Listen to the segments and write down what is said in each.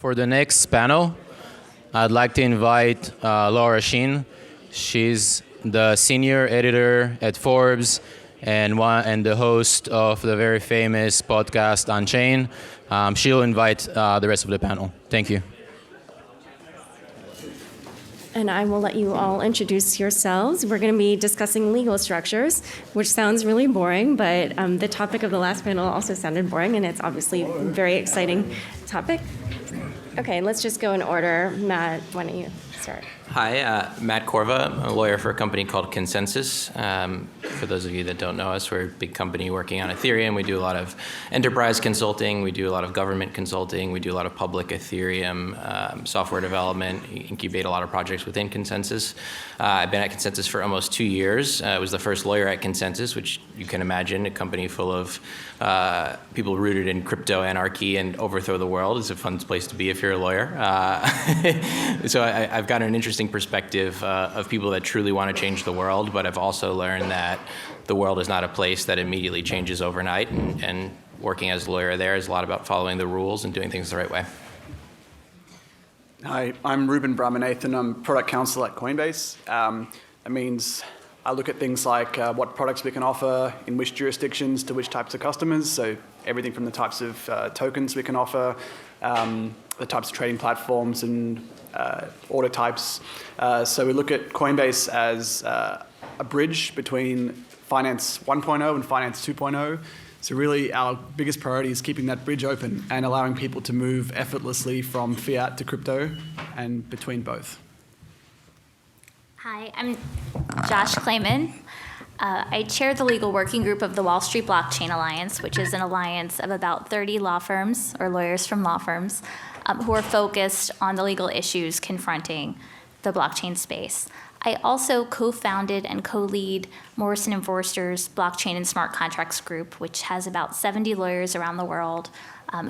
For the next panel, I'd like to invite Laura Shin. She's the senior editor at Forbes and the host of the very famous podcast Unchained. She'll invite the rest of the panel. Thank you. And I will let you all introduce yourselves. We're going to be discussing legal structures, which sounds really boring, but the topic of the last panel also sounded boring, and it's obviously a very exciting topic. Okay, let's just go in order. Matt, why don't you start? Hi, Matt Corva. I'm a lawyer for a company called ConsenSys. For those of you that don't know us, we're a big company working on Ethereum. We do a lot of enterprise consulting. We do a lot of government consulting. We do a lot of public Ethereum software development, incubate a lot of projects within ConsenSys. I've been at ConsenSys for almost 2 years. I was the first lawyer at ConsenSys, which you can imagine, a company full of people rooted in crypto anarchy and overthrow the world. It's a fun place to be if you're a lawyer. So I've got an interesting perspective of people that truly want to change the world, but I've also learned that the world is not a place that immediately changes overnight, and working as a lawyer there is a lot about following the rules and doing things the right way. Hi, I'm Reuben Bramanathan. I'm Product Counsel at Coinbase. That means I look at things like what products we can offer, in which jurisdictions, to which types of customers, so everything from the types of tokens we can offer, the types of trading platforms and order types. So we look at Coinbase as a bridge between Finance 1.0 and Finance 2.0. So really our biggest priority is keeping that bridge open and allowing people to move effortlessly from fiat to crypto and between both. Hi, I'm Josh Klayman. I chair the legal working group of the Wall Street Blockchain Alliance, which is an alliance of about 30 law firms or lawyers from law firms who are focused on the legal issues confronting the blockchain space. I also co-founded and co-lead Morrison & Foerster's Blockchain and Smart Contracts group, which has about 70 lawyers around the world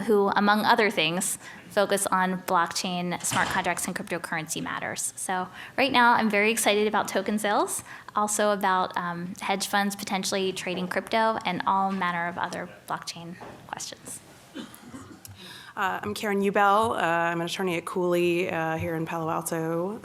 who, among other things, focus on blockchain, smart contracts, and cryptocurrency matters. So right now, I'm very excited about token sales, also about hedge funds potentially trading crypto, and all manner of other blockchain questions. I'm Karen Ubell. I'm an attorney at Cooley here in Palo Alto.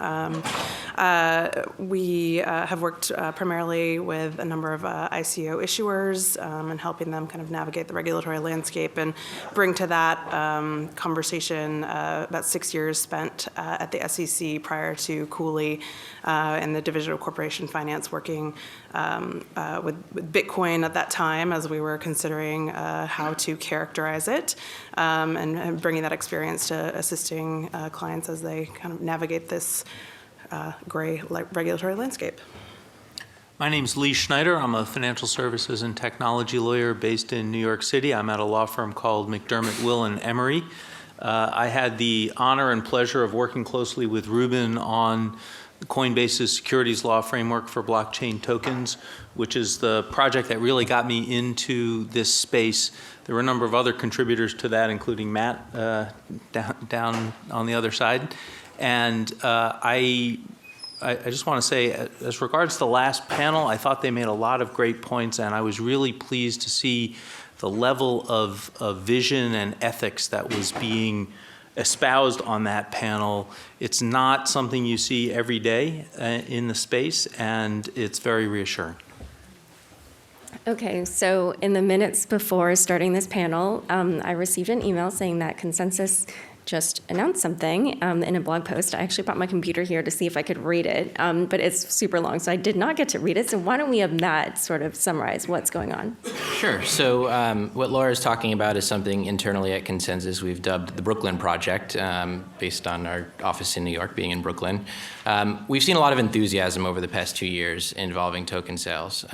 We have worked primarily with a number of ICO issuers and helping them kind of navigate the regulatory landscape and bring to that conversation about 6 years spent at the SEC prior to Cooley in the Division of Corporation Finance, working with Bitcoin at that time as we were considering how to characterize it, and bringing that experience to assisting clients as they kind of navigate this gray regulatory landscape. My name's Lee Schneider. I'm a financial services and technology lawyer based in New York City. I'm at a law firm called McDermott, Will & Emery. I had the honor and pleasure of working closely with Reuben on Coinbase's securities law framework for blockchain tokens, which is the project that really got me into this space. There were a number of other contributors to that, including Matt down on the other side. And I just want to say, as regards to the last panel, I thought they made a lot of great points, and I was really pleased to see the level of vision and ethics that was being espoused on that panel. It's not something you see every day in the space, and it's very reassuring. Okay, so in the minutes before starting this panel, I received an email saying that ConsenSys just announced something in a blog post. I actually brought my computer here to see if I could read it, but it's super long, so I did not get to read it. So why don't we have Matt sort of summarize what's going on? Sure. So what Laura's talking about is something internally at ConsenSys we've dubbed the Brooklyn Project, based on our office in New York being in Brooklyn. We've seen a lot of enthusiasm over the past 2 years involving token sales.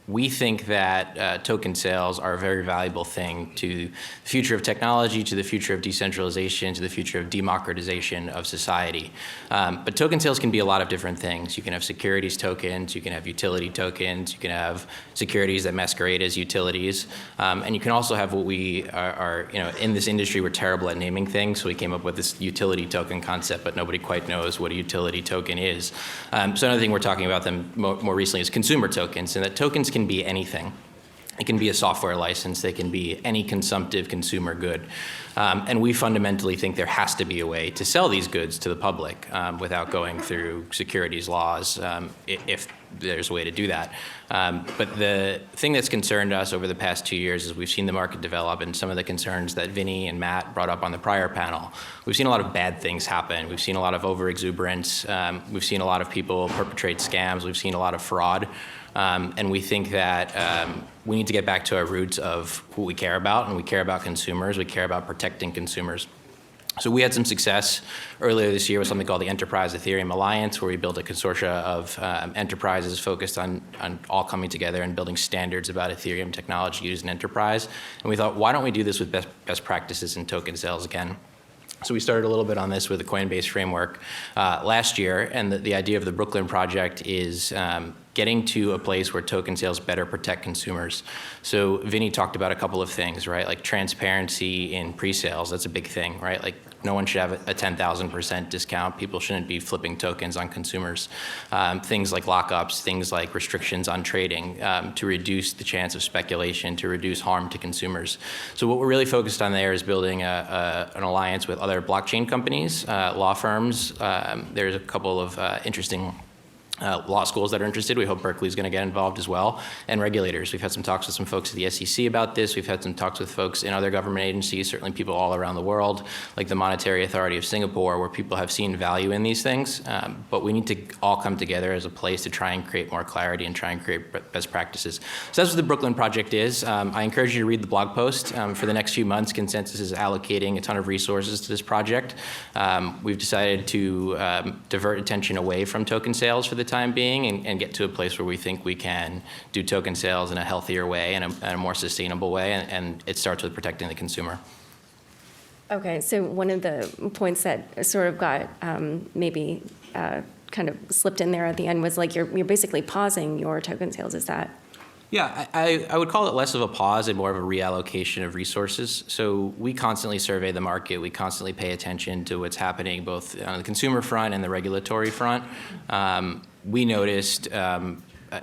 We think that token sales are a very valuable thing to the future of technology, to the future of decentralization, to the future of democratization of society. But token sales can be a lot of different things. You can have securities tokens, you can have utility tokens, you can have securities that masquerade as utilities, and you can also have what we are in this industry, we're terrible at naming things, so we came up with this utility token concept, but nobody quite knows what a utility token is. So another thing we're talking about them more recently is consumer tokens, and that tokens can be anything. It can be a software license. They can be any consumptive consumer good. And we fundamentally think there has to be a way to sell these goods to the public without going through securities laws, if there's a way to do that. But the thing that's concerned us over the past 2 years is we've seen the market develop, and some of the concerns that Vinny and Matt brought up on the prior panel. We've seen a lot of bad things happen. We've seen a lot of overexuberance. We've seen a lot of people perpetrate scams. We've seen a lot of fraud. And we think that we need to get back to our roots of what we care about, and we care about consumers. We care about protecting consumers. So we had some success earlier this year with something called the Enterprise Ethereum Alliance, where we built a consortia of enterprises focused on all coming together and building standards about Ethereum technology used in enterprise. And we thought, why don't we do this with best practices in token sales again? So we started a little bit on this with the Coinbase framework last year, and the idea of the Brooklyn project is getting to a place where token sales better protect consumers. So Vinny talked about a couple of things, right? Like transparency in pre-sales, that's a big thing, right? Like no one should have a 10,000% discount. People shouldn't be flipping tokens on consumers. Things like lockups, things like restrictions on trading to reduce the chance of speculation, to reduce harm to consumers. So what we're really focused on there is building an alliance with other blockchain companies, law firms. There's a couple of interesting law schools that are interested. We hope Berkeley's going to get involved as well, and regulators. We've had some talks with some folks at the SEC about this. We've had some talks with folks in other government agencies, certainly people all around the world, like the Monetary Authority of Singapore, where people have seen value in these things. But we need to all come together as a place to try and create more clarity and try and create best practices. So that's what the Brooklyn project is. I encourage you to read the blog post. For the next few months, ConsenSys is allocating a ton of resources to this project. We've decided to divert attention away from token sales for the time being and get to a place where we think we can do token sales in a healthier way and a more sustainable way, and it starts with protecting the consumer. Okay, so one of the points that sort of got maybe kind of slipped in there at the end was like you're basically pausing your token sales, is that? Yeah, I would call it less of a pause and more of a reallocation of resources. So we constantly survey the market. We constantly pay attention to what's happening both on the consumer front and the regulatory front. We noticed, I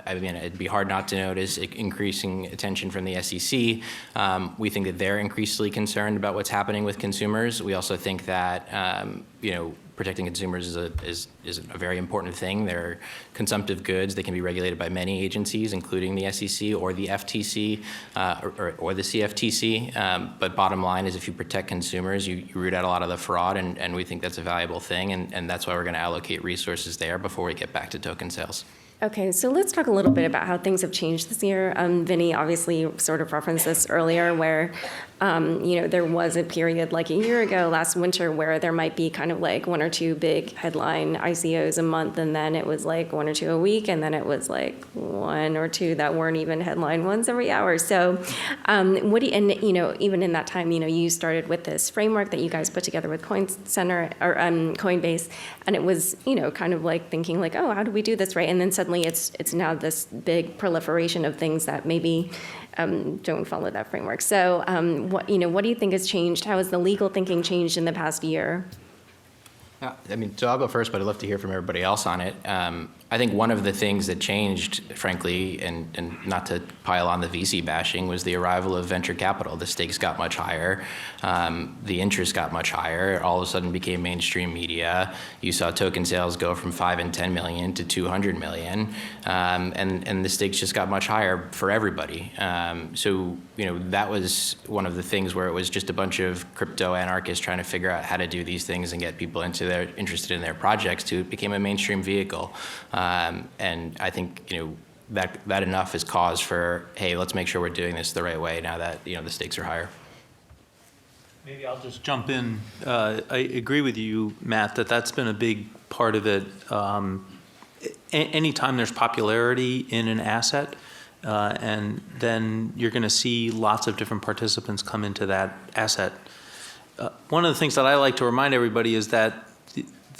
mean, it'd be hard not to notice increasing attention from the SEC. We think that they're increasingly concerned about what's happening with consumers. We also think that, protecting consumers is a very important thing. They're consumptive goods. They can be regulated by many agencies, including the SEC or the FTC or the CFTC. But bottom line is if you protect consumers, you root out a lot of the fraud, and we think that's a valuable thing, and that's why we're going to allocate resources there before we get back to token sales. Okay, so let's talk a little bit about how things have changed this year. Vinny obviously sort of referenced this earlier where, there was a period like a year ago, last winter, where there might be kind of like one or two big headline ICOs a month, and then it was like one or two a week, and then it was like one or two that weren't even headline ones every hour. So even in that time, you started with this framework that you guys put together with Coinbase, and it was, kind of like thinking like, oh, how do we do this right? And then suddenly it's now this big proliferation of things that maybe don't follow that framework. So what do you think has changed? How has the legal thinking changed in the past year? So I'll go first, but I'd love to hear from everybody else on it. I think one of the things that changed, frankly, and not to pile on the VC bashing, was the arrival of venture capital. The stakes got much higher. The interest got much higher. All of a sudden became mainstream media. You saw token sales go from 5 and 10 million to 200 million. And the stakes just got much higher for everybody. So that was one of the things where it was just a bunch of crypto anarchists trying to figure out how to do these things and get people interested in their projects to it became a mainstream vehicle. And I think, that enough is cause for, hey, let's make sure we're doing this the right way now that, the stakes are higher. Maybe I'll just jump in. I agree with you, Matt, that's been a big part of it. Anytime there's popularity in an asset, and then you're going to see lots of different participants come into that asset. One of the things that I like to remind everybody is that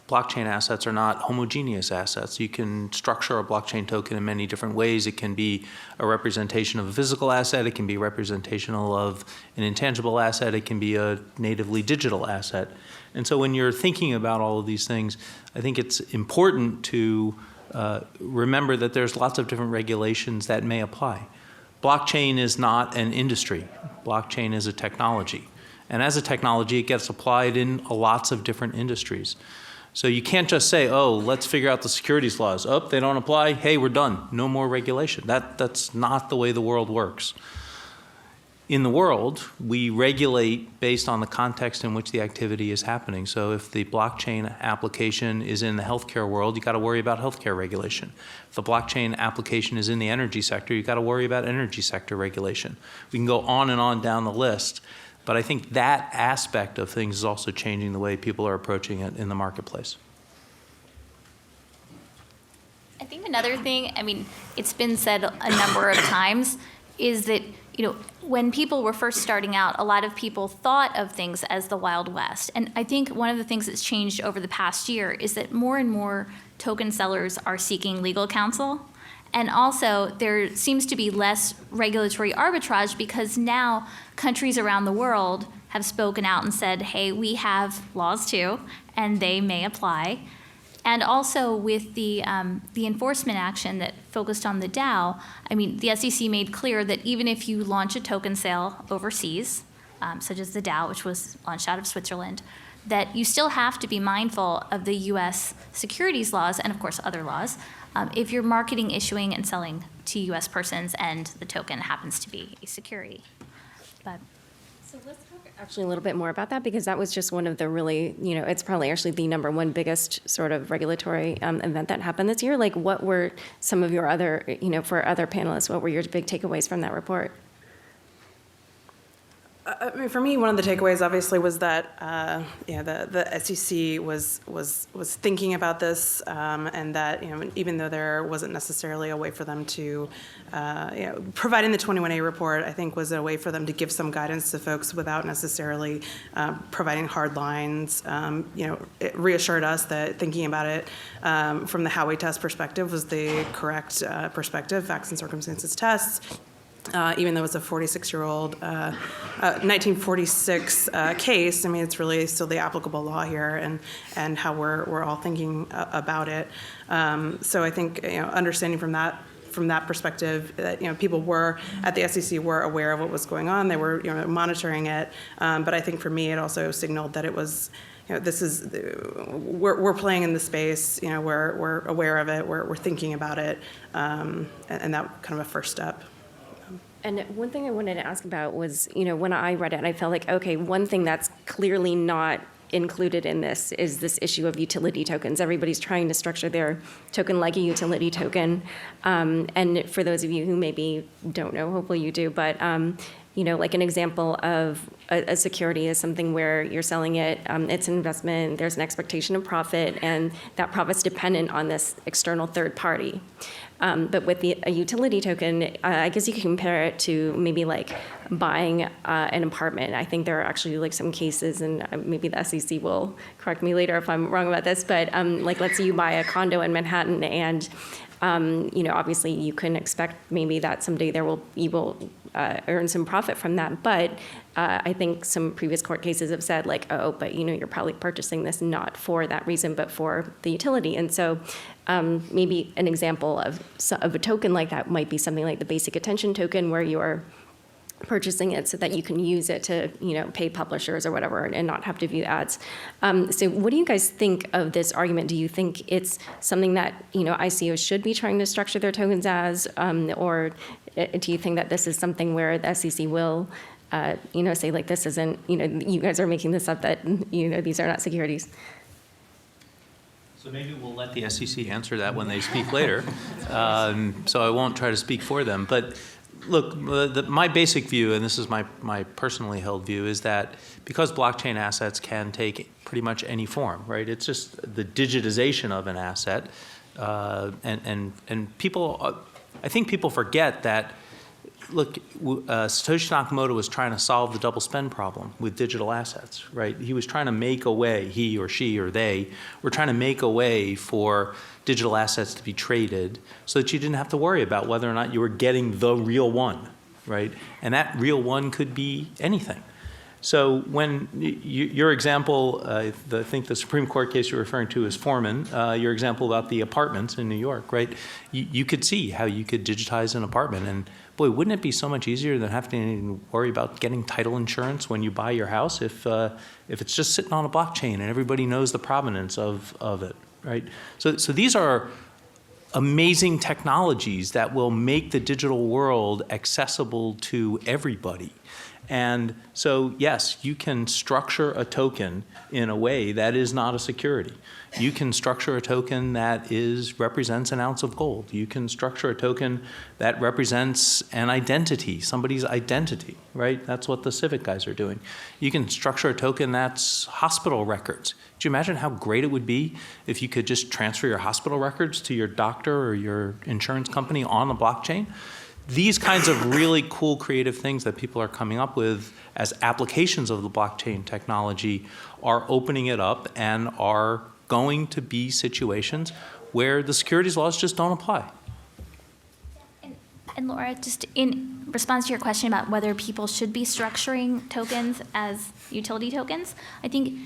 blockchain assets are not homogeneous assets. You can structure a blockchain token in many different ways. It can be a representation of a physical asset. It can be representational of an intangible asset. It can be a natively digital asset. And so when you're thinking about all of these things, I think it's important to remember that there's lots of different regulations that may apply. blockchain is not an industry. Blockchain is a technology. And as a technology, it gets applied in lots of different industries. So you can't just say, oh, let's figure out the securities laws. Oh, they don't apply. Hey, we're done. No more regulation. That's not the way the world works. In the world, we regulate based on the context in which the activity is happening. So if the blockchain application is in the healthcare world, you got to worry about healthcare regulation. If the blockchain application is in the energy sector, you got to worry about energy sector regulation. We can go on and on down the list. But I think that aspect of things is also changing the way people are approaching it in the marketplace. I think another thing, I mean, it's been said a number of times, is that, when people were first starting out, a lot of people thought of things as the Wild West. And I think one of the things that's changed over the past year is that more and more token sellers are seeking legal counsel. And also, there seems to be less regulatory arbitrage because now countries around the world have spoken out and said, hey, we have laws too, and they may apply. And also with the enforcement action that focused on the DAO, I mean, the SEC made clear that even if you launch a token sale overseas, such as the DAO, which was launched out of Switzerland, that you still have to be mindful of the US securities laws and, of course, other laws if you're marketing, issuing, and selling to US persons and the token happens to be a security. But so let's talk actually a little bit more about that, because that was just one of the really, it's probably actually the number one biggest sort of regulatory event that happened this year. Like, what were some of your other, for other panelists, what were your big takeaways from that report? I mean, for me, one of the takeaways obviously was that the SEC was thinking about this, and that even though there wasn't necessarily a way for them to providing the 21A report, I think was a way for them to give some guidance to folks without necessarily providing hard lines. It reassured us that thinking about it from the Howey test perspective was the correct perspective, facts and circumstances tests. Even though it's a 46-year-old, 1946 case, I mean, it's really still the applicable law here, and how we're all thinking about it. So I think understanding from that perspective that people were at the SEC were aware of what was going on. They were monitoring it. But I think for me, it also signaled that it was. This is we're playing in the space. We're aware of it. We're thinking about it, and that kind of a first step. And one thing I wanted to ask about was, when I read it, I felt like, okay, one thing that's clearly not included in this is this issue of utility tokens. Everybody's trying to structure their token like a utility token. And for those of you who maybe don't know, hopefully you do, but like an example of a security is something where you're selling it, it's an investment, there's an expectation of profit, and that profit's dependent on this external third party. But with a utility token, I guess you could compare it to maybe like buying an apartment. I think there are actually like some cases, and maybe the SEC will correct me later if I'm wrong about this, but like let's say you buy a condo in Manhattan, and obviously you can expect maybe that someday you will earn some profit from that. But I think some previous court cases have said like, oh, but you're probably purchasing this not for that reason, but for the utility. And so maybe an example of a token like that might be something like the basic attention token, where you are purchasing it so that you can use it to pay publishers or whatever and not have to view ads. So what do you guys think of this argument? Do you think it's something that ICOs should be trying to structure their tokens as, or do you think that this is something where the SEC will say like, this isn't, you guys are making this up, that these are not securities? So maybe we'll let the SEC answer that when they speak later. So I won't try to speak for them. But look, my basic view, and this is my personally held view, is that because blockchain assets can take pretty much any form, right? It's just the digitization of an asset, and people, I think people forget that. Look, Satoshi Nakamoto was trying to solve the double spend problem with digital assets, right? He was trying to make a way, he or she or they were trying to make a way for digital assets to be traded so that you didn't have to worry about whether or not you were getting the real one, right? And that real one could be anything. So when your example, I think the Supreme Court case you're referring to is Foreman, your example about the apartments in New York, right? You could see how you could digitize an apartment and boy, wouldn't it be so much easier than having to worry about getting title insurance when you buy your house if it's just sitting on a blockchain and everybody knows the provenance of it, right? So these are amazing technologies that will make the digital world accessible to everybody. And so, yes, you can structure a token in a way that is not a security. You can structure a token that represents an ounce of gold. You can structure a token that represents an identity, somebody's identity, right? That's what the Civic guys are doing. You can structure a token that's hospital records. Could you imagine how great it would be if you could just transfer your hospital records to your doctor or your insurance company on the blockchain? These kinds of really cool creative things that people are coming up with as applications of the blockchain technology are opening it up and are going to be situations where the securities laws just don't apply. And Laura, just in response to your question about whether people should be structuring tokens as utility tokens, I think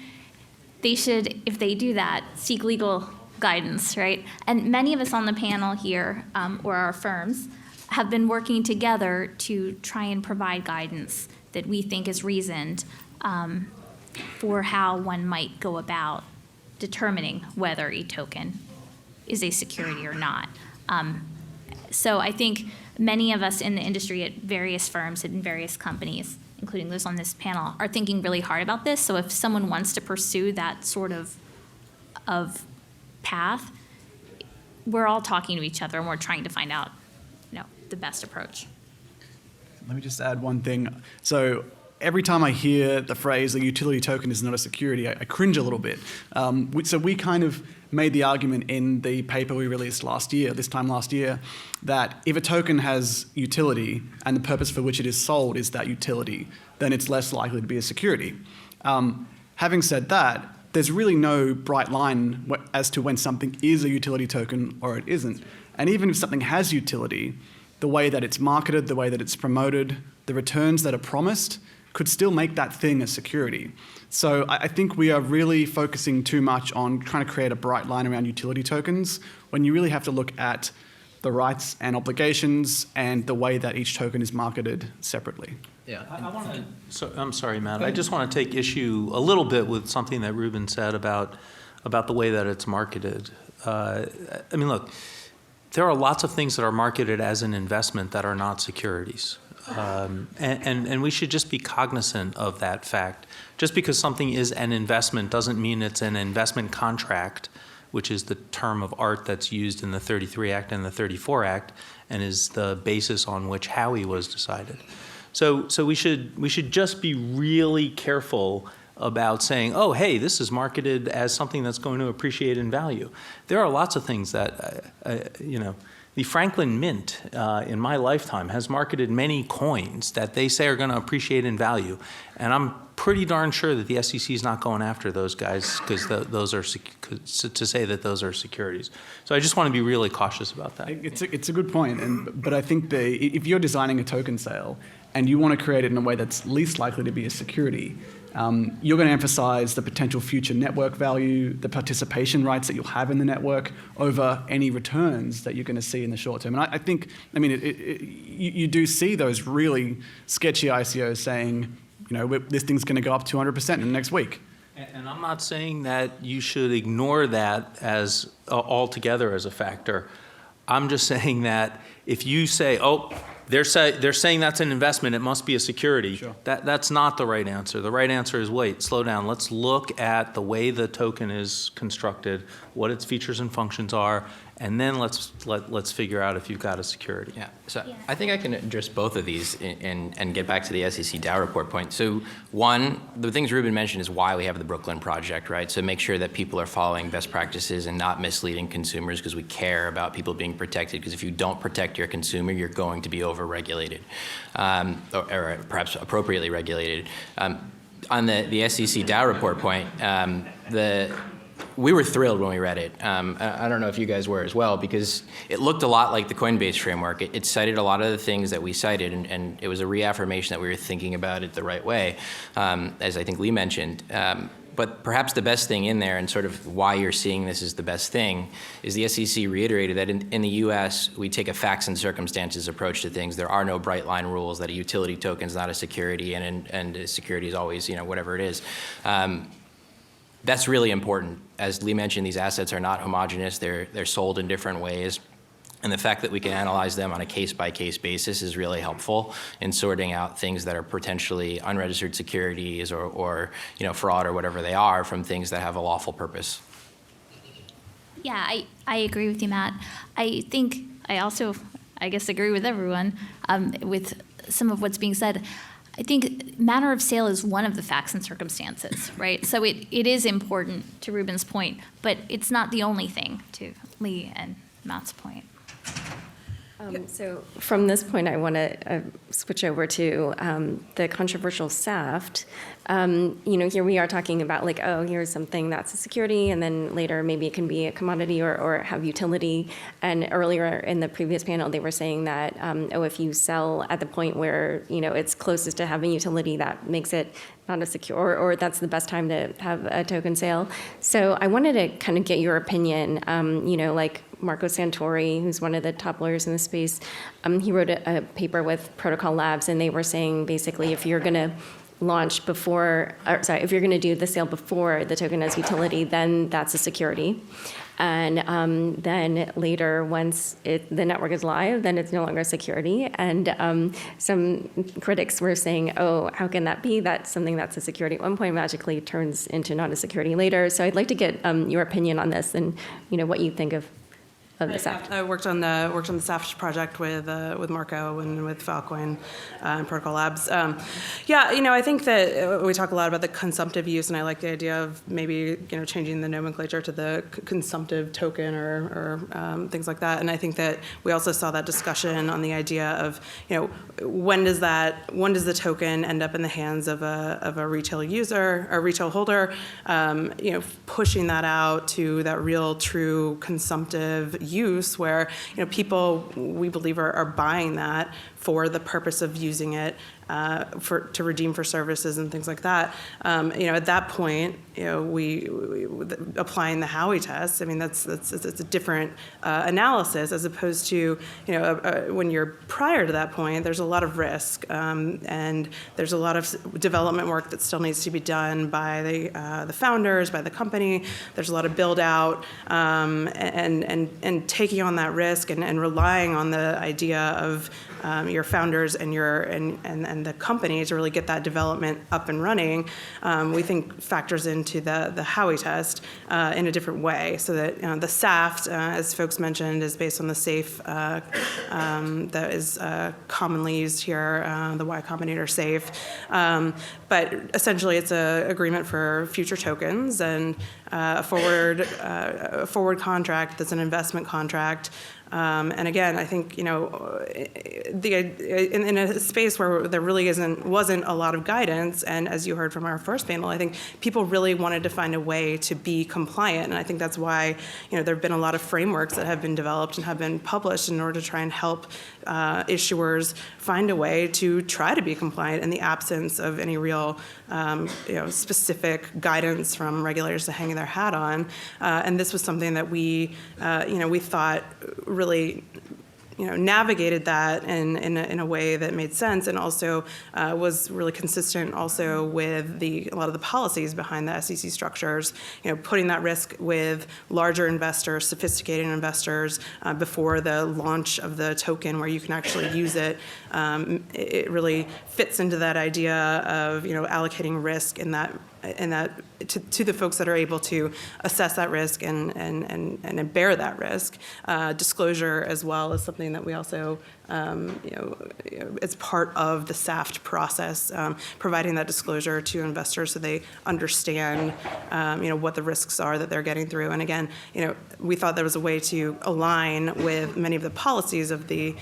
they should, if they do that, seek legal guidance, right? And many of us on the panel here, or our firms, have been working together to try and provide guidance that we think is reasoned for how one might go about determining whether a token is a security or not. So I think many of us in the industry at various firms and various companies, including those on this panel, are thinking really hard about this. So if someone wants to pursue that sort of path, we're all talking to each other and we're trying to find out, the best approach. Let me just add one thing. So every time I hear the phrase a utility token is not a security, I cringe a little bit. So we kind of made the argument in the paper we released this time last year, that if a token has utility and the purpose for which it is sold is that utility, then it's less likely to be a security. Having said that, there's really no bright line as to when something is a utility token or it isn't. And even if something has utility, the way that it's marketed, the way that it's promoted, the returns that are promised could still make that thing a security. So I think we are really focusing too much on trying to create a bright line around utility tokens when you really have to look at the rights and obligations and the way that each token is marketed separately. Yeah. I'm sorry, Matt. I just want to take issue a little bit with something that Reuben said about the way that it's marketed. I mean, look, there are lots of things that are marketed as an investment that are not securities. And we should just be cognizant of that fact. Just because something is an investment doesn't mean it's an investment contract, which is the term of art that's used in the 33 Act and the 34 Act and is the basis on which Howey was decided. So we should just be really careful about saying, oh, hey, this is marketed as something that's going to appreciate in value. There are lots of things that, the Franklin Mint in my lifetime has marketed many coins that they say are going to appreciate in value. And I'm pretty darn sure that the SEC is not going after those guys because those are to say that those are securities. So I just want to be really cautious about that. It's a good point, but I think if you're designing a token sale and you want to create it in a way that's least likely to be a security, you're going to emphasize the potential future network value, the participation rights that you'll have in the network over any returns that you're going to see in the short term. And you do see those really sketchy ICOs saying, this thing's going to go up 200% in the next week. And I'm not saying that you should ignore that as altogether as a factor. I'm just saying that if you say, oh, they're saying that's an investment, it must be a security. Sure. That's not the right answer. The right answer is wait, slow down. Let's look at the way the token is constructed, what its features and functions are, and then let's figure out if you've got a security. Yeah, so I think I can address both of these and get back to the SEC DAO report point. So one, the things Reuben mentioned is why we have the Brooklyn Project, right? So make sure that people are following best practices and not misleading consumers because we care about people being protected, because if you don't protect your consumer, you're going to be over-regulated, or perhaps appropriately regulated. On the SEC DAO report point, we were thrilled when we read it. I don't know if you guys were as well, because it looked a lot like the Coinbase framework. It cited a lot of the things that we cited, and it was a reaffirmation that we were thinking about it the right way, as I think Lee mentioned. But perhaps the best thing in there, and sort of why you're seeing this as the best thing, is the SEC reiterated that in the U.S., we take a facts and circumstances approach to things. There are no bright line rules that a utility token is not a security, and a security is always, whatever it is. That's really important. As Lee mentioned, these assets are not homogenous. They're sold in different ways. And the fact that we can analyze them on a case-by-case basis is really helpful in sorting out things that are potentially unregistered securities or fraud or whatever they are from things that have a lawful purpose. Yeah, I agree with you, Matt. I think I also, agree with everyone with some of what's being said. I think manner of sale is one of the facts and circumstances, right? So it is important, to Reuben's point, but it's not the only thing, to Lee and Matt's point. So from this point, I want to switch over to the controversial SAFT. Here we are talking about here's something that's a security, and then later maybe it can be a commodity or have utility. And earlier in the previous panel, they were saying that, if you sell at the point where, it's closest to having utility, that makes it not a secure, or that's the best time to have a token sale. So I wanted to kind of get your opinion, Marco Santori, who's one of the top lawyers in the space, he wrote a paper with Protocol Labs, and they were saying basically if you're going to launch before, if you're going to do the sale before the token has utility, then that's a security. And then later, once the network is live, then it's no longer a security. And some critics were saying, oh, how can that be? That's something that's a security at one point magically turns into not a security later. So I'd like to get your opinion on this and what you think of the SAFT. I worked on the SAFT project with Marco and with Filecoin and Protocol Labs. I think that we talk a lot about the consumptive use, and I like the idea of maybe changing the nomenclature to the consumptive token or things like that. And I think that we also saw that discussion on the idea of when does the token end up in the hands of a retail user or retail holder, pushing that out to that real true consumptive use where people, we believe, are buying that for the purpose of using it to redeem for services and things like that. At that point, we applying the Howey test. I mean, it's a different analysis as opposed to when you're prior to that point. There's a lot of risk, and there's a lot of development work that still needs to be done by the founders, by the company. There's a lot of build out, and taking on that risk and relying on the idea of your founders and the company to really get that development up and running, we think factors into the Howey test in a different way. So that the SAFT, as folks mentioned, is based on the SAFE that is commonly used here, the Y Combinator SAFE. But essentially, it's an agreement for future tokens and a forward contract that's an investment contract. And again, I think in a space where there really wasn't a lot of guidance, and as you heard from our first panel, I think people really wanted to find a way to be compliant, and I think that's why there have been a lot of frameworks that have been developed and have been published in order to try and help issuers find a way to try to be compliant in the absence of any real specific guidance from regulators to hang their hat on. And this was something that we thought really navigated that in a way that made sense, and also was really consistent also with a lot of the policies behind the SEC structures, putting that risk with larger investors, sophisticated investors before the launch of the token where you can actually use it. It really fits into that idea of allocating risk in that to the folks that are able to assess that risk and bear that risk. Disclosure as well is something that we also, it's part of the SAFT process, providing that disclosure to investors so they understand, what the risks are that they're getting through. And again, we thought there was a way to align with many of the policies of the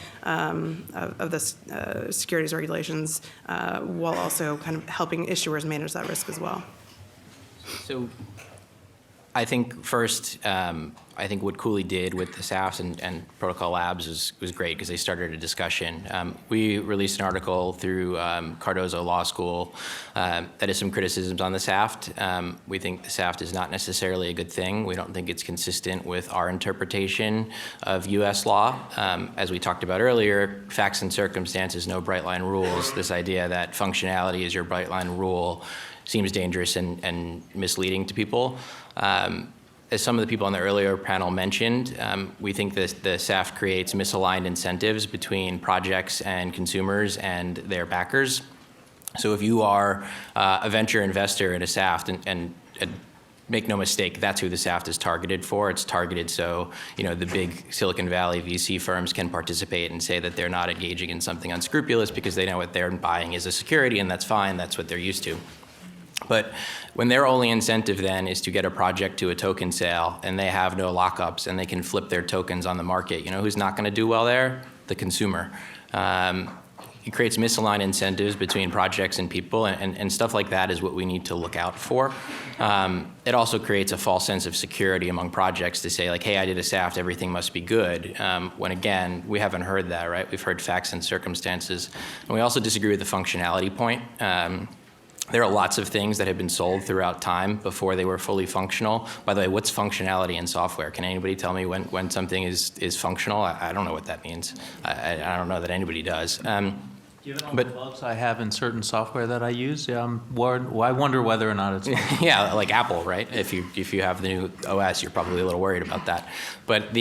securities regulations, while also kind of helping issuers manage that risk as well. So I think first, I think what Cooley did with the SAFs and Protocol Labs was great because they started a discussion. We released an article through Cardozo Law School that has some criticisms on the SAFT. We think the SAFT is not necessarily a good thing. We don't think it's consistent with our interpretation of U.S. law. As we talked about earlier, facts and circumstances, no bright line rules. This idea that functionality is your bright line rule seems dangerous and misleading to people. As some of the people on the earlier panel mentioned, we think that the SAFT creates misaligned incentives between projects and consumers and their backers. So if you are a venture investor in a SAFT, and make no mistake, that's who the SAFT is targeted for. It's targeted so the big Silicon Valley VC firms can participate and say that they're not engaging in something unscrupulous because they know what they're buying is a security, and that's fine. That's what they're used to. But when their only incentive then is to get a project to a token sale and they have no lockups and they can flip their tokens on the market, who's not going to do well there? The consumer. It creates misaligned incentives between projects and people, and stuff like that is what we need to look out for. It also creates a false sense of security among projects to say, like, hey, I did a SAFT, everything must be good. When again, we haven't heard that, right? We've heard facts and circumstances. And we also disagree with the functionality point. There are lots of things that have been sold throughout time before they were fully functional. By the way, what's functionality in software? Can anybody tell me when something is functional? I don't know what that means. I don't know that anybody does. Given all the bugs I have in certain software that I use, I wonder whether or not it's functional. Yeah, like Apple, right? If you have the new OS, you're probably a little worried about that. But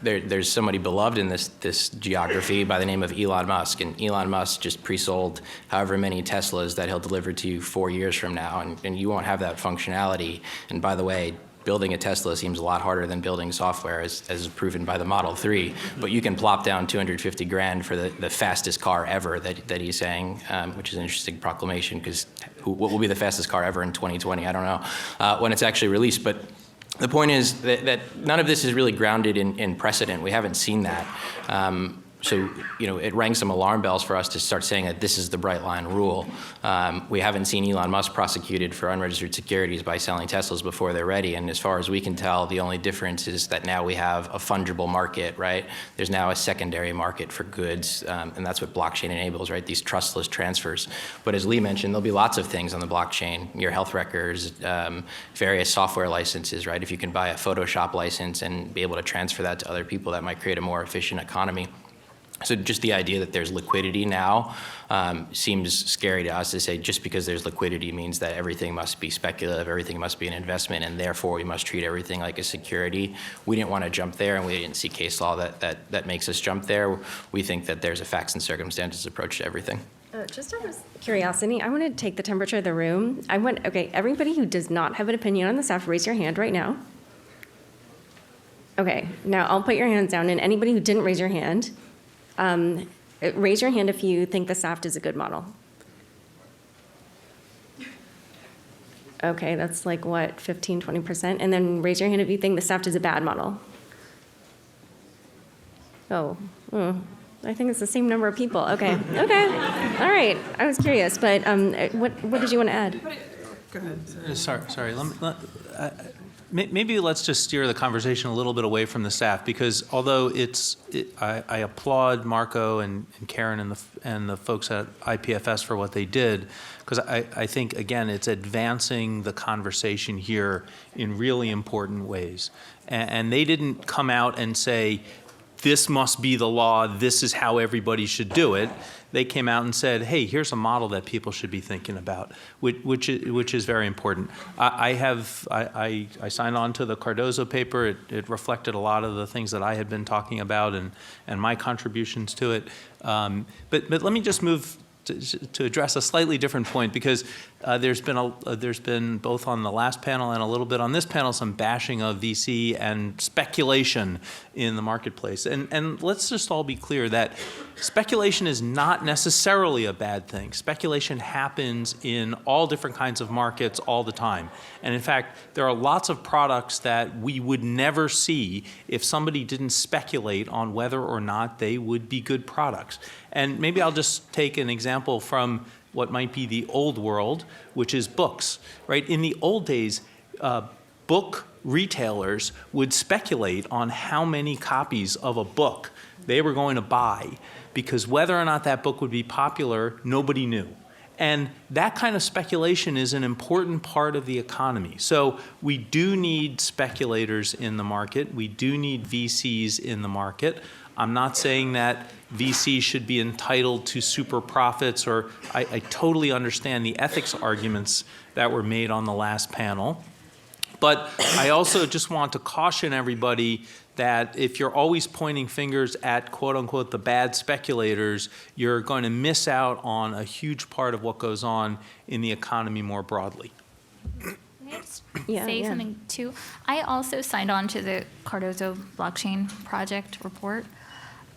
there's somebody beloved in this geography by the name of Elon Musk, and Elon Musk just pre-sold however many Teslas that he'll deliver to you 4 years from now, and you won't have that functionality. And by the way, building a Tesla seems a lot harder than building software, as proven by the Model 3. But you can plop down $250,000 for the fastest car ever that he's saying, which is an interesting proclamation, because what will be the fastest car ever in 2020? I don't know when it's actually released. But the point is that none of this is really grounded in precedent. We haven't seen that. So it rang some alarm bells for us to start saying that this is the bright line rule. We haven't seen Elon Musk prosecuted for unregistered securities by selling Teslas before they're ready. And as far as we can tell, the only difference is that now we have a fungible market, right? There's now a secondary market for goods, and that's what blockchain enables, right? These trustless transfers. But as Lee mentioned, there'll be lots of things on the blockchain, your health records, various software licenses, right? If you can buy a Photoshop license and be able to transfer that to other people, that might create a more efficient economy. So just the idea that there's liquidity now seems scary to us to say just because there's liquidity means that everything must be speculative, everything must be an investment, and therefore we must treat everything like a security. We didn't want to jump there, and we didn't see case law that makes us jump there. We think that there's a facts and circumstances approach to everything. Just out of curiosity, I want to take the temperature of the room. Okay, everybody who does not have an opinion on the SAFT, raise your hand right now. Okay, now I'll put your hands down, and anybody who didn't raise your hand, raise your hand if you think the SAFT is a good model. Okay, that's like what, 15, 20%? And then raise your hand if you think the SAFT is a bad model. I think it's the same number of people. Okay, all right. I was curious, but what did you want to add? Go ahead. Sorry. Maybe let's just steer the conversation a little bit away from the SAFT, because although I applaud Marco and Karen and the folks at IPFS for what they did, because I think, again, it's advancing the conversation here in really important ways. And they didn't come out and say, this must be the law, this is how everybody should do it. They came out and said, hey, here's a model that people should be thinking about, which is very important. I signed on to the Cardozo paper. It reflected a lot of the things that I had been talking about and my contributions to it. But let me just move to address a slightly different point, because there's been both on the last panel and a little bit on this panel some bashing of VC and speculation in the marketplace. And let's just all be clear that speculation is not necessarily a bad thing. Speculation happens in all different kinds of markets all the time. And in fact, there are lots of products that we would never see if somebody didn't speculate on whether or not they would be good products. And maybe I'll just take an example from what might be the old world, which is books, right? In the old days, book retailers would speculate on how many copies of a book they were going to buy, because whether or not that book would be popular, nobody knew. And that kind of speculation is an important part of the economy. So we do need speculators in the market. We do need VCs in the market. I'm not saying that VCs should be entitled to super profits, or I totally understand the ethics arguments that were made on the last panel. But I also just want to caution everybody that if you're always pointing fingers at quote unquote the bad speculators, you're going to miss out on a huge part of what goes on in the economy more broadly. Can I just say something too? I also signed on to the Cardozo blockchain project report.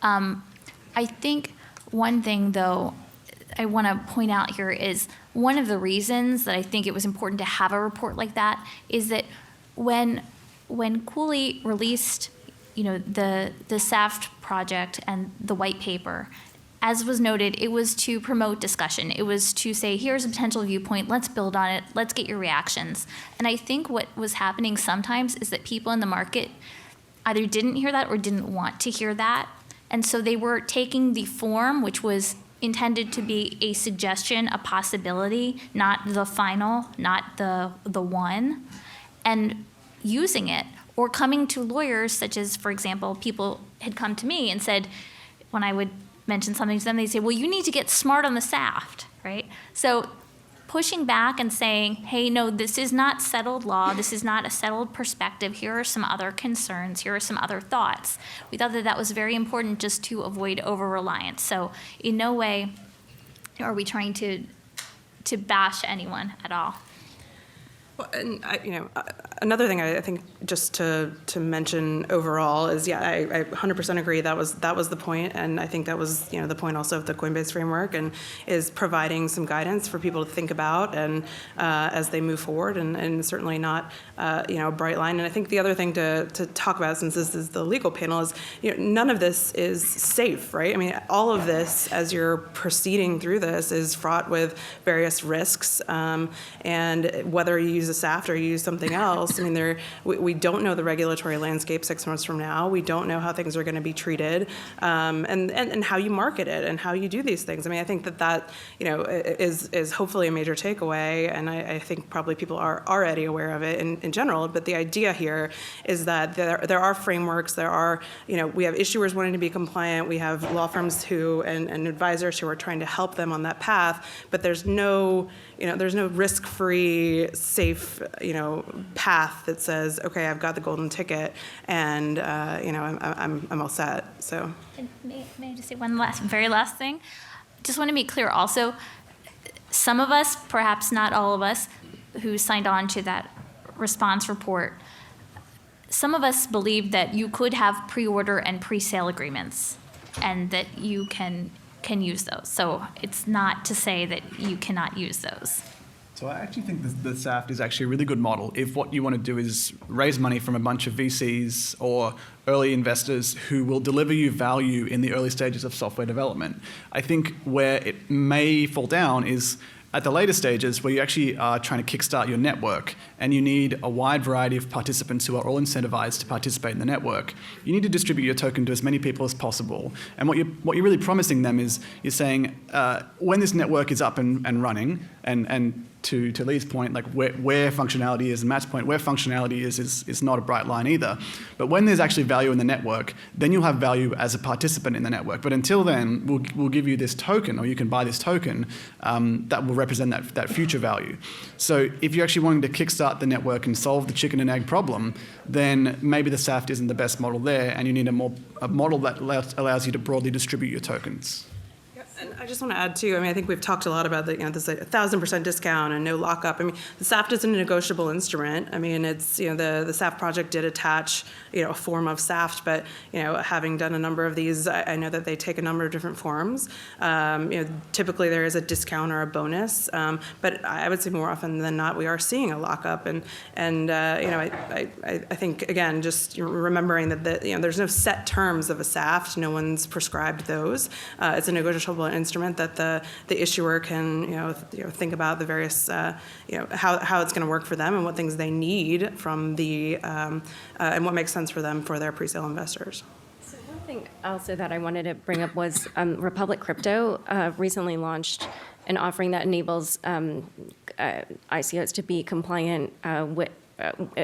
I think one thing though I want to point out here is one of the reasons that I think it was important to have a report like that is that when Cooley released the SAFT project and the white paper, as was noted, it was to promote discussion. It was to say, here's a potential viewpoint, let's build on it, let's get your reactions. And I think what was happening sometimes is that people in the market either didn't hear that or didn't want to hear that. And so they were taking the form, which was intended to be a suggestion, a possibility, not the final, not the one, and using it, or coming to lawyers, such as, for example, people had come to me and said, when I would mention something to them, they'd say, well, you need to get smart on the SAFT, right? So pushing back and saying, hey, no, this is not settled law, this is not a settled perspective, here are some other concerns, here are some other thoughts. We thought that that was very important just to avoid over-reliance. So in no way are we trying to bash anyone at all. Well, and another thing I think just to mention overall is, I 100% agree that was the point, and I think that was the point also of the Coinbase framework, and is providing some guidance for people to think about and as they move forward, and certainly not a bright line. And I think the other thing to talk about, since this is the legal panel, is none of this is safe, right? I mean, all of this, as you're proceeding through this, is fraught with various risks, and whether you use a SAFT or you use something else, I mean, we don't know the regulatory landscape 6 months from now. We don't know how things are going to be treated, and how you market it and how you do these things. I mean, I think that is hopefully a major takeaway, and I think probably people are already aware of it in general. But the idea here is that there are frameworks. There are we have issuers wanting to be compliant. We have law firms and advisors who are trying to help them on that path. But there's no risk-free, safe path that says, okay, I've got the golden ticket, and I'm all set. So, and may I just say one very last thing? Just want to be clear. Also, some of us, perhaps not all of us, who signed on to that response report, some of us believe that you could have pre-order and pre-sale agreements, and that you can use those. So it's not to say that you cannot use those. So I actually think the SAFT is actually a really good model if what you want to do is raise money from a bunch of VCs or early investors who will deliver you value in the early stages of software development. I think where it may fall down is at the later stages where you actually are trying to kickstart your network and you need a wide variety of participants who are all incentivized to participate in the network. You need to distribute your token to as many people as possible. And what you're really promising them is you're saying when this network is up and running, and to Lee's point, like where functionality is, and Matt's point, where functionality is not a bright line either. But when there's actually value in the network, then you'll have value as a participant in the network. But until then, we'll give you this token, or you can buy this token that will represent that future value. So if you're actually wanting to kickstart the network and solve the chicken and egg problem, then maybe the SAFT isn't the best model there, and you need a model that allows you to broadly distribute your tokens. And I just want to add too, I mean, I think we've talked a lot about this 1,000% discount and no lockup. I mean, the SAFT is a negotiable instrument. I mean, it's, the SAFT project did attach, a form of SAFT, but, having done a number of these, I know that they take a number of different forms. Typically there is a discount or a bonus, but I would say more often than not, we are seeing a lockup. And I think, again, just remembering that there's no set terms of a SAFT. No one's prescribed those. It's a negotiable an instrument that the issuer can think about the various how it's going to work for them and what things they need from the and what makes sense for them for their pre-sale investors. So one thing also that I wanted to bring up was Republic Crypto recently launched an offering that enables ICOs to be compliant with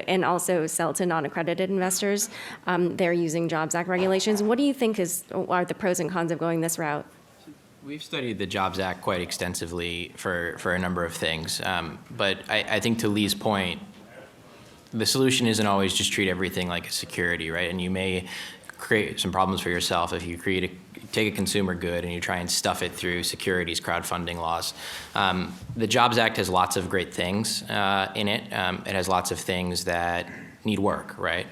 and also sell to non-accredited investors. They're using Jobs Act regulations. What do you think are the pros and cons of going this route? We've studied the Jobs Act quite extensively for a number of things. But I think to Lee's point, the solution isn't always just treat everything like a security, right? And you may create some problems for yourself if you take a consumer good and you try and stuff it through securities crowdfunding laws. The Jobs Act has lots of great things in it. It has lots of things that need work, right?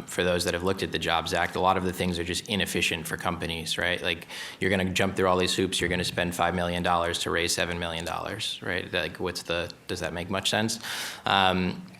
For those that have looked at the Jobs Act, a lot of the things are just inefficient for companies, right? Like you're going to jump through all these hoops, you're going to spend $5 million to raise $7 million, right? Like does that make much sense?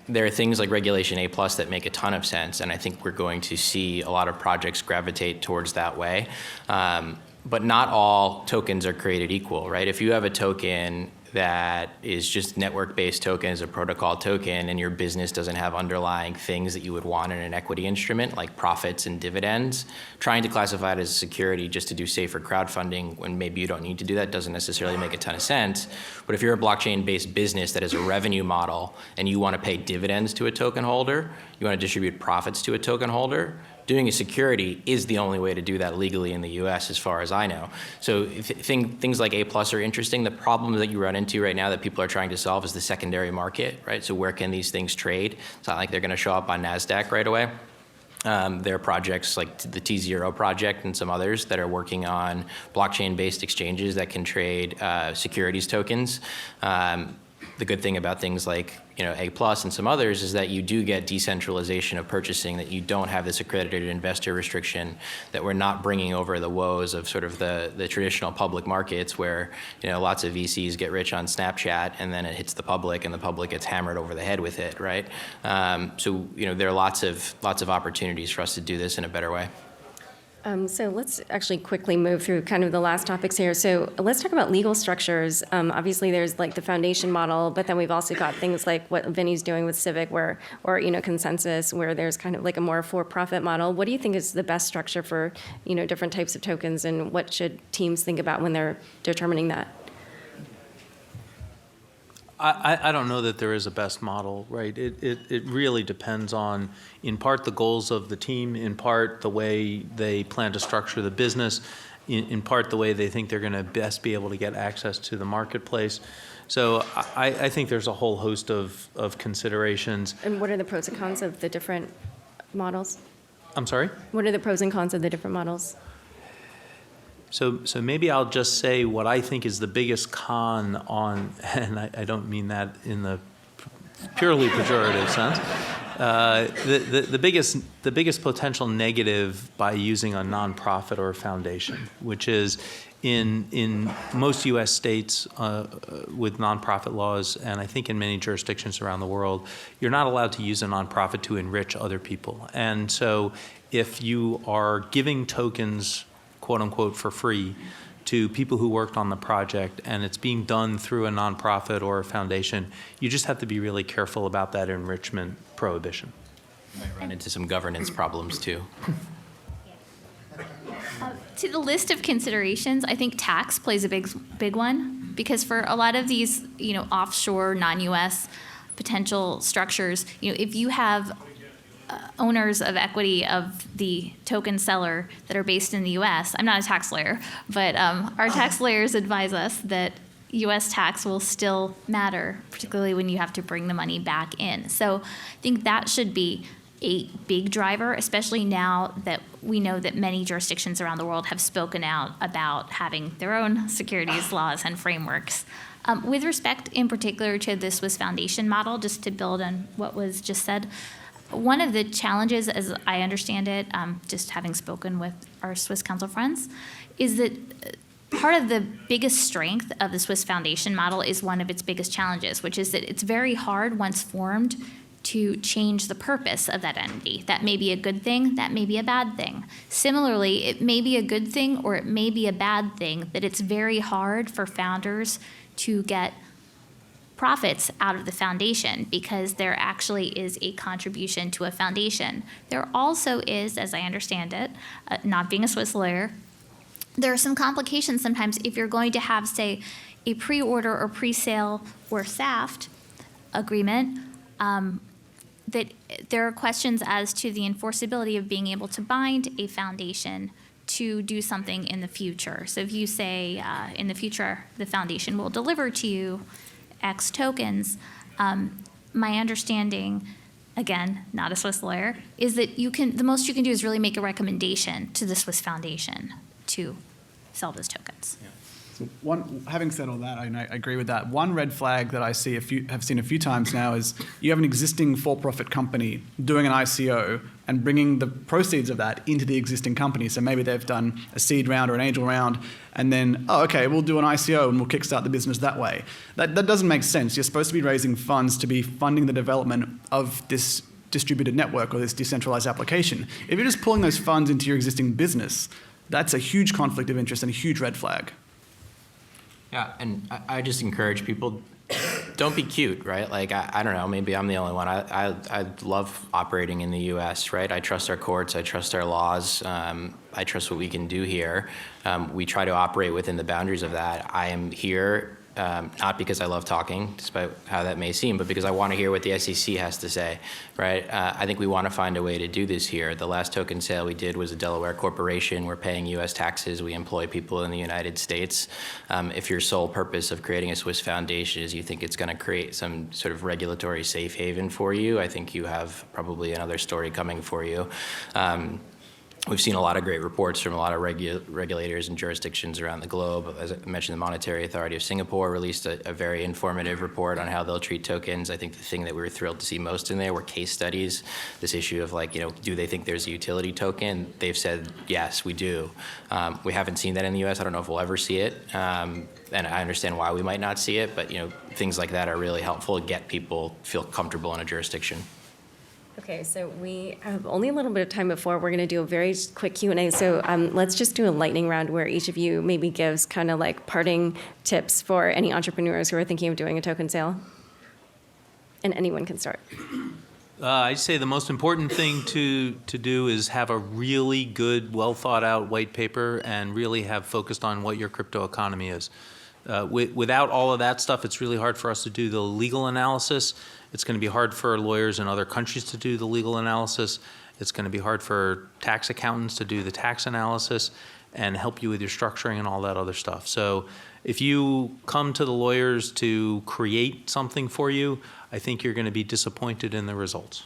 There are things like Regulation A+ that make a ton of sense, and I think we're going to see a lot of projects gravitate towards that way. But not all tokens are created equal, right? If you have a token that is just network-based token as a protocol token and your business doesn't have underlying things that you would want in an equity instrument like profits and dividends, trying to classify it as a security just to do safer crowdfunding when maybe you don't need to do that doesn't necessarily make a ton of sense. But if you're a blockchain-based business that has a revenue model and you want to pay dividends to a token holder, you want to distribute profits to a token holder, doing a security is the only way to do that legally in the US as far as I know. So things like A+ are interesting. The problem that you run into right now that people are trying to solve is the secondary market, right? So where can these things trade? It's not like they're going to show up on NASDAQ right away. There are projects like the T0 project and some others that are working on blockchain-based exchanges that can trade securities tokens. The good thing about things like A+ and some others is that you do get decentralization of purchasing, that you don't have this accredited investor restriction, that we're not bringing over the woes of sort of the traditional public markets where lots of VCs get rich on Snapchat and then it hits the public and the public gets hammered over the head with it, right? So there are lots of opportunities for us to do this in a better way. So let's actually quickly move through kind of the last topics here. So let's talk about legal structures. Obviously, there's like the foundation model, but then we've also got things like what Vinny's doing with Civic, or ConsenSys, where there's kind of like a more for-profit model. What do you think is the best structure for different types of tokens, and what should teams think about when they're determining that? I don't know that there is a best model, right? It really depends on, in part, the goals of the team, in part, the way they plan to structure the business, in part, the way they think they're going to best be able to get access to the marketplace. So I think there's a whole host of considerations. And what are the pros and cons of the different models? I'm sorry? What are the pros and cons of the different models? So maybe I'll just say what I think is the biggest con on, and I don't mean that in the purely pejorative sense, the biggest potential negative by using a nonprofit or a foundation, which is in most U.S. states with nonprofit laws, and I think in many jurisdictions around the world, you're not allowed to use a nonprofit to enrich other people. And so if you are giving tokens, quote unquote, for free to people who worked on the project and it's being done through a nonprofit or a foundation, you just have to be really careful about that enrichment prohibition. You might run into some governance problems too. To the list of considerations, I think tax plays a big one, because for a lot of these, offshore, non-U.S. potential structures, if you have owners of equity of the token seller that are based in the U.S. I'm not a tax lawyer, but our tax lawyers advise us that U.S. tax will still matter, particularly when you have to bring the money back in. So I think that should be a big driver, especially now that we know that many jurisdictions around the world have spoken out about having their own securities laws and frameworks. With respect in particular to the Swiss Foundation model, just to build on what was just said, one of the challenges, as I understand it, just having spoken with our Swiss counsel friends, is that part of the biggest strength of the Swiss Foundation model is one of its biggest challenges, which is that it's very hard once formed to change the purpose of that entity. That may be a good thing, that may be a bad thing. Similarly, it may be a good thing or it may be a bad thing that it's very hard for founders to get profits out of the foundation because there actually is a contribution to a foundation. There also is, as I understand it, not being a Swiss lawyer, there are some complications sometimes if you're going to have, say, a pre-order or pre-sale or SAFT agreement, that there are questions as to the enforceability of being able to bind a foundation to do something in the future. So if you say in the future the foundation will deliver to you X tokens, my understanding, again, not a Swiss lawyer, is that the most you can do is really make a recommendation to the Swiss foundation to sell those tokens. So having said all that, I agree with that. One red flag that I have seen a few times now is you have an existing for-profit company doing an ICO and bringing the proceeds of that into the existing company. So maybe they've done a seed round or an angel round, and then, oh, okay, we'll do an ICO and we'll kickstart the business that way. That doesn't make sense. You're supposed to be raising funds to be funding the development of this distributed network or this decentralized application. If you're just pulling those funds into your existing business, that's a huge conflict of interest and a huge red flag. Yeah, and I just encourage people, don't be cute, right? Like, I don't know, maybe I'm the only one. I love operating in the U.S., right? I trust our courts, I trust our laws, I trust what we can do here. We try to operate within the boundaries of that. I am here not because I love talking, despite how that may seem, but because I want to hear what the SEC has to say, right? I think we want to find a way to do this here. The last token sale we did was a Delaware corporation. We're paying U.S. taxes. We employ people in the United States. If your sole purpose of creating a Swiss foundation is you think it's going to create some sort of regulatory safe haven for you, I think you have probably another story coming for you. We've seen a lot of great reports from a lot of regulators and jurisdictions around the globe. As I mentioned, the Monetary Authority of Singapore released a very informative report on how they'll treat tokens. I think the thing that we were thrilled to see most in there were case studies. This issue of like, do they think there's a utility token? They've said, yes, we do. We haven't seen that in the U.S. I don't know if we'll ever see it. And I understand why we might not see it, but things like that are really helpful to get people feel comfortable in a jurisdiction. Okay, so we have only a little bit of time before we're going to do a very quick Q&A. So let's just do a lightning round where each of you maybe gives kind of like parting tips for any entrepreneurs who are thinking of doing a token sale. And anyone can start. I'd say the most important thing to do is have a really good, well thought out white paper and really have focused on what your crypto economy is. Without all of that stuff, it's really hard for us to do the legal analysis. It's going to be hard for lawyers in other countries to do the legal analysis. It's going to be hard for tax accountants to do the tax analysis and help you with your structuring and all that other stuff. So if you come to the lawyers to create something for you, I think you're going to be disappointed in the results.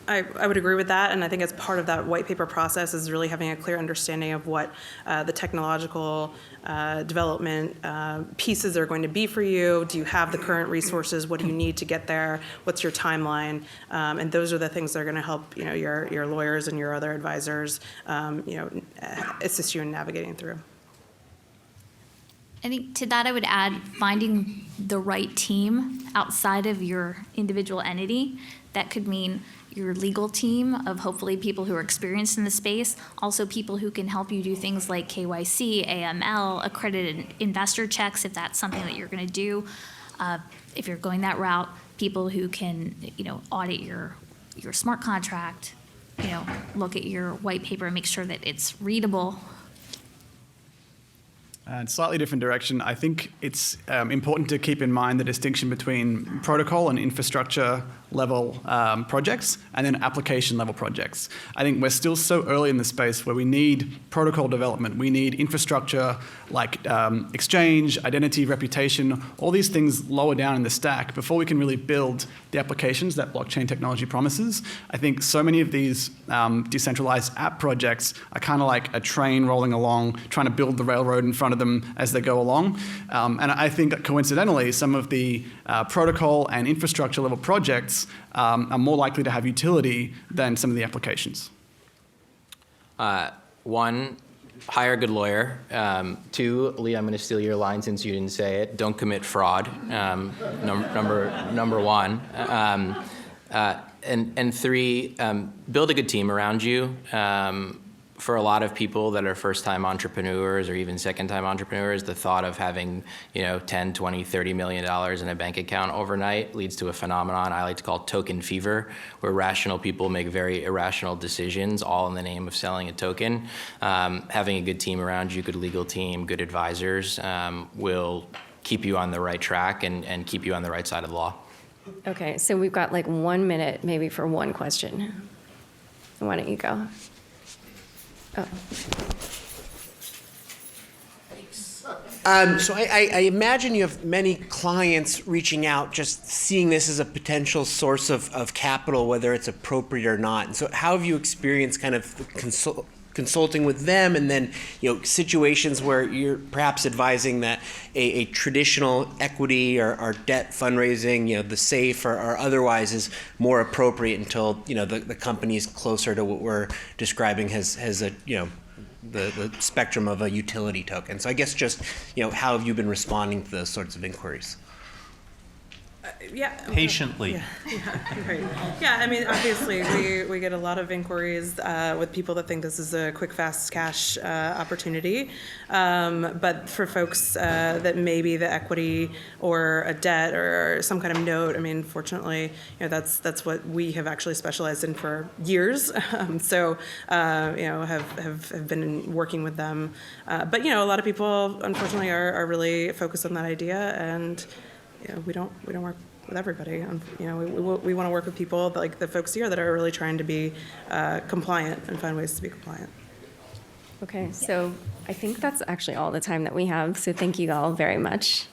I would agree with that, and I think as part of that white paper process is really having a clear understanding of what the technological development pieces are going to be for you. Do you have the current resources? What do you need to get there? What's your timeline? And those are the things that are going to help your lawyers and your other advisors assist you in navigating through. I think to that I would add finding the right team outside of your individual entity. That could mean your legal team of hopefully people who are experienced in the space, also people who can help you do things like KYC, AML, accredited investor checks if that's something that you're going to do. If you're going that route, people who can audit your smart contract, look at your white paper and make sure that it's readable. And slightly different direction, I think it's important to keep in mind the distinction between protocol and infrastructure level projects and then application level projects. I think we're still so early in the space where we need protocol development. We need infrastructure like exchange, identity, reputation, all these things lower down in the stack before we can really build the applications that blockchain technology promises. I think so many of these decentralized app projects are kind of like a train rolling along, trying to build the railroad in front of them as they go along. And I think that coincidentally, some of the protocol and infrastructure level projects are more likely to have utility than some of the applications. One, hire a good lawyer. 2, Lee, I'm going to steal your line since you didn't say it. Don't commit fraud. Number 1. And 3, build a good team around you. For a lot of people that are first-time entrepreneurs or even second-time entrepreneurs, the thought of having, $10, $20, $30 million in a bank account overnight leads to a phenomenon I like to call token fever, where rational people make very irrational decisions, all in the name of selling a token. Having a good team around you, good legal team, good advisors, will keep you on the right track and keep you on the right side of the law. Okay, so we've got like 1 minute maybe for one question. Why don't you go? Oh. So I imagine you have many clients reaching out, just seeing this as a potential source of capital, whether it's appropriate or not. And so how have you experienced kind of consulting with them, and then situations where you're perhaps advising that a traditional equity or debt fundraising, the SAFE or otherwise, is more appropriate until the company is closer to what we're describing as a the spectrum of a utility token. So I guess just how have you been responding to those sorts of inquiries? Yeah. Patiently. Yeah, right. Yeah, I mean, obviously, we get a lot of inquiries with people that think this is a quick, fast cash opportunity. But for folks that maybe the equity or a debt or some kind of note, I mean, fortunately, that's what we have actually specialized in for years. So, have been working with them. But, a lot of people, unfortunately, are really focused on that idea, and we don't work with everybody. We want to work with people like the folks here that are really trying to be compliant and find ways to be compliant. Okay, so I think that's actually all the time that we have. So thank you all very much.